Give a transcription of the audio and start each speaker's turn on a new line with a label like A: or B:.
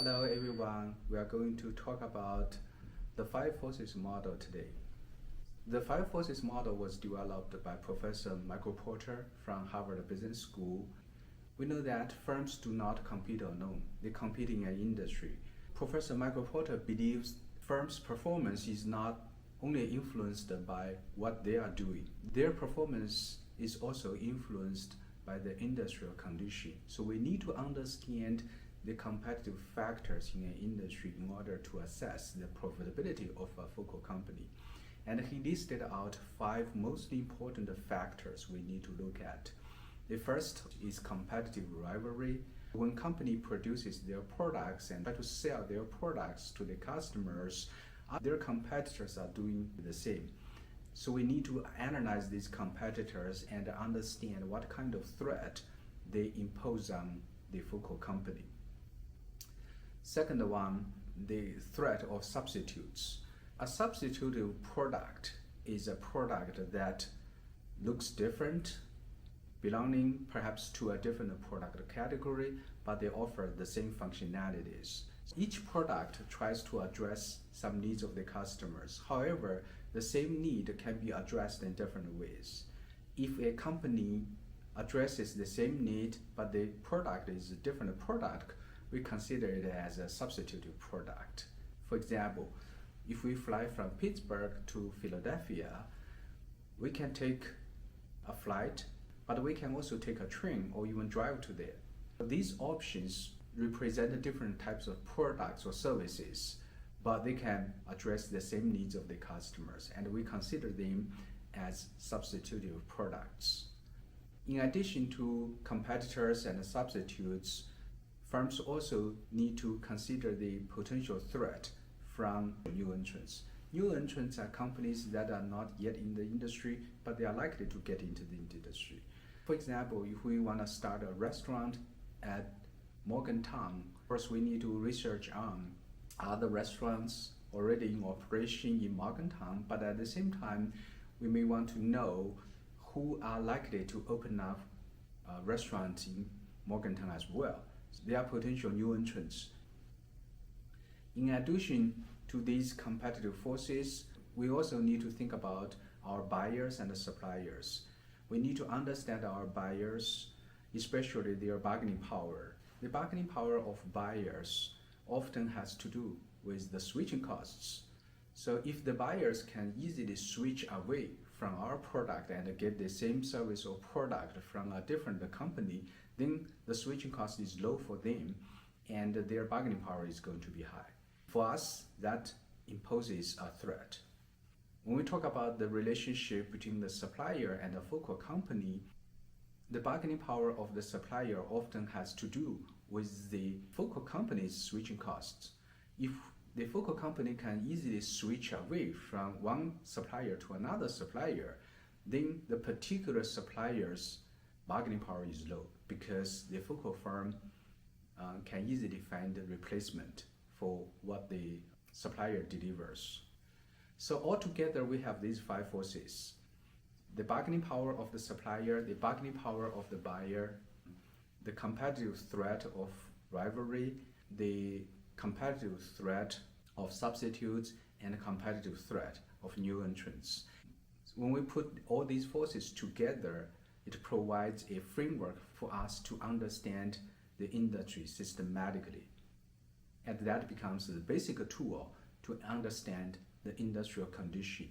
A: Hello everyone, we are going to talk about the five forces model today. The five forces model was developed by Professor Michael Porter from Harvard Business School. We know that firms do not compete alone, they compete in an industry. Professor Michael Porter believes firms' performance is not only influenced by what they are doing, their performance is also influenced by the industrial condition. So we need to understand the competitive factors in an industry in order to assess the profitability of a focal company. And he listed out five most important factors we need to look at. The first is competitive rivalry. When company produces their products and try to sell their products to the customers, their competitors are doing the same. So we need to analyze these competitors and understand what kind of threat they impose on the focal company. Second one, the threat of substitutes. A substitutive product is a product that looks different, belonging perhaps to a different product category, but they offer the same functionalities. Each product tries to address some needs of the customers. However, the same need can be addressed in different ways. If a company addresses the same need, but the product is a different product, we consider it as a substitutive product. For example, if we fly from Pittsburgh to Philadelphia, we can take a flight, but we can also take a train or even drive to there. These options represent different types of products or services, but they can address the same needs of the customers, and we consider them as substitutive products. In addition to competitors and substitutes, firms also need to consider the potential threat from new entrants. New entrants are companies that are not yet in the industry, but they are likely to get into the industry. For example, if we want to start a restaurant at Morgantown, first we need to research on other restaurants already in operation in Morgantown, but at the same time, we may want to know who are likely to open up restaurants in Morgantown as well. So they are potential new entrants. In addition to these competitive forces, we also need to think about our buyers and suppliers. We need to understand our buyers, especially their bargaining power. The bargaining power of buyers often has to do with the switching costs. So if the buyers can easily switch away from our product and get the same service or product from a different company, then the switching cost is low for them and their bargaining power is going to be high. For us, that imposes a threat. When we talk about the relationship between the supplier and the focal company, the bargaining power of the supplier often has to do with the focal company's switching costs. If the focal company can easily switch away from one supplier to another supplier, then the particular supplier's bargaining power is low because the focal firm can easily find a replacement for what the supplier delivers. So altogether, we have these five forces: the bargaining power of the supplier, the bargaining power of the buyer, the competitive threat of rivalry, the competitive threat of substitutes, and the competitive threat of new entrants. When we put all these forces together, it provides a framework for us to understand the industry systematically. And that becomes the basic tool to understand the industrial condition.